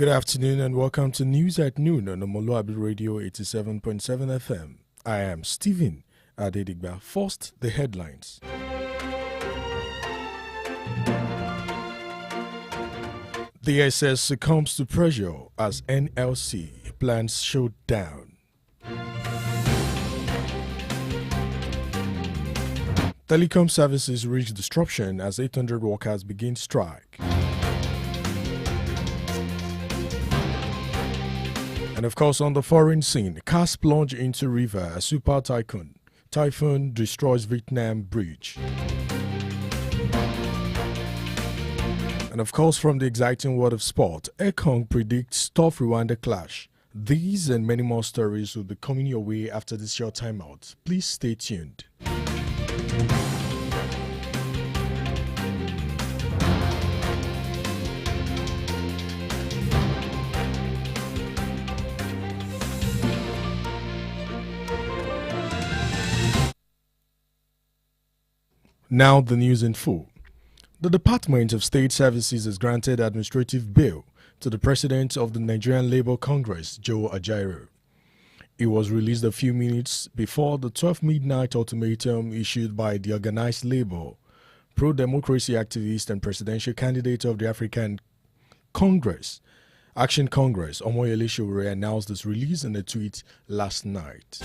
Good afternoon and welcome to News at Noon on omoluwabi Radio 87.7 FM. I am Stephen Adedigba. First, the headlines. The SS succumbs to pressure as NLC plans shut down. Telecom services reach disruption as 800 workers begin strike. And of course, on the foreign scene, cars plunge into river as super typhoon destroys Vietnam bridge. And of course, from the exciting world of sport, Ekong predicts tough Rwanda clash. These and many more stories will be coming your way after this short timeout. Please stay tuned. Now the news in full. The Department of State Services has granted administrative bail to the President of the Nigerian Labour Congress, Joe Ajaero. It was released a few minutes before the 12 midnight ultimatum issued by the organized labor, pro-democracy activist and presidential candidate of the African Congress, Action Congress, Omoyele announced this release in a tweet last night.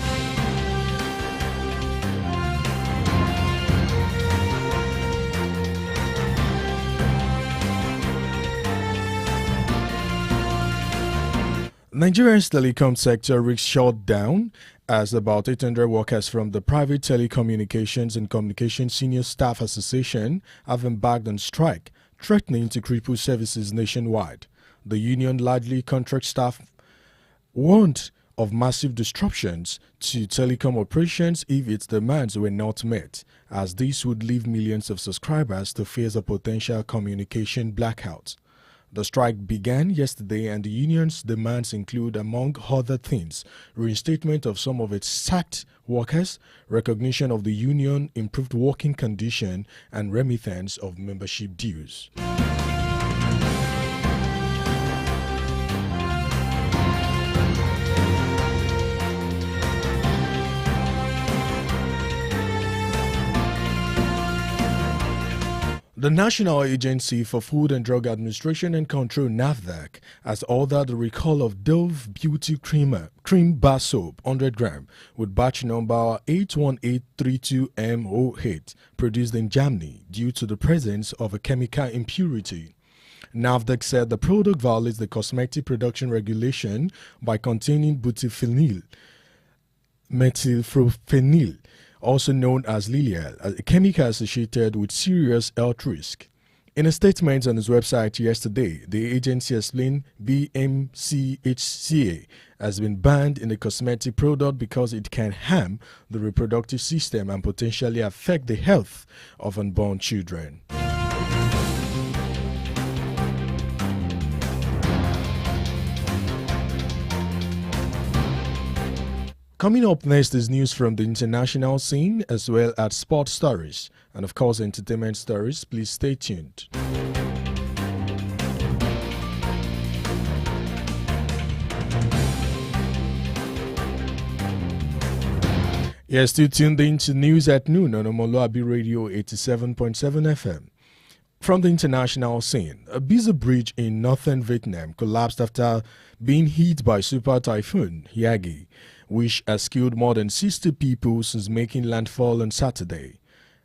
Nigeria's telecom sector risks shut down as about 800 workers from the Private Telecommunications and Communication Senior Staff Association have embarked on strike, threatening to cripple services nationwide. The union, largely contract staff, warned of massive disruptions to telecom operations if its demands were not met, as this would leave millions of subscribers to face a potential communication blackout. The strike began yesterday and the union's demands include, among other things, reinstatement of some of its sacked workers, recognition of the union, improved working condition, and remittance of membership dues. The National Agency for Food and Drug Administration and Control, NAFDAC, has ordered the recall of Dove Beauty Cream Bar Soap 100 gram with batch number 81832M08 produced in Germany due to the presence of a chemical impurity. NAFDAC said the product violates the cosmetic production regulation by containing butylphenyl methylprophenyl, also known as Lilial, a chemical associated with serious health risk. In a statement on its website yesterday, the agency explained BMCHCA has been banned in the cosmetic product because it can harm the reproductive system and potentially affect the health of unborn children. Coming up next is news from the international scene as well as sports stories and of course entertainment stories. Please stay tuned. Yes, still tuned in to News at Noon on omoluwabi Radio 87.7 FM. From the international scene, a busy bridge in northern Vietnam collapsed after being hit by super typhoon Yagi, which has killed more than 60 people since making landfall on Saturday.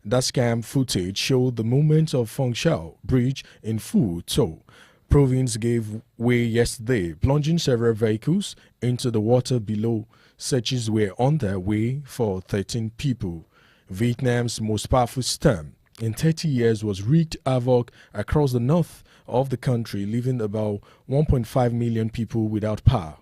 Dashcam footage showed the movement of Phong Chau Bridge in Phu Tho province gave way yesterday, plunging several vehicles into the water below. Searches were underway for 13 people. Vietnam's most powerful storm in 30 years was wreaked havoc across the north of the country, leaving about 1.5 million people without power.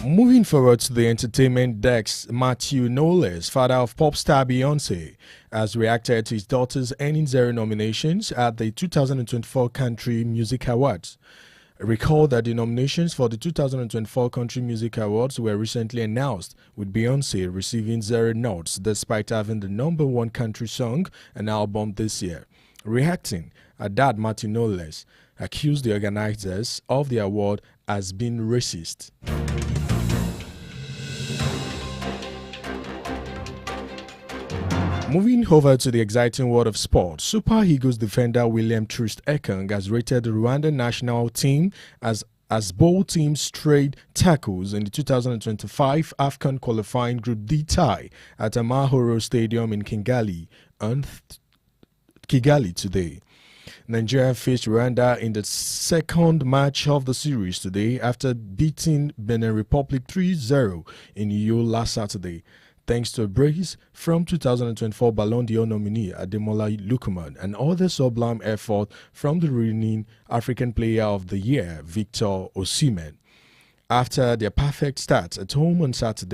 Moving forward to the entertainment decks, Matthew Knowles, father of pop star Beyonce, has reacted to his daughter's earning 0 nominations at the 2024 Country Music Awards. Recall that the nominations for the 2024 Country Music Awards were recently announced, with Beyoncé receiving 0 nods despite having the #1 country song and album this year. Reacting, Haddad Martinoles accused the organizers of the award as being racist. Moving over to the exciting world of sport, Super Eagles defender William Troost Ekong has rated the Rwandan national team as both teams trade tackles in the 2025 AFCON qualifying Group D tie at Amahoro Stadium in Kigali today. Nigeria faced Rwanda in the second match of the series today after beating Benin Republic 3-0 in Uyo last Saturday, thanks to a brace from 2024 Ballon d'Or nominee Ademola Lookman and other sublime effort from the reigning African Player of the Year Victor Osimhen. After their perfect start at home on Saturday,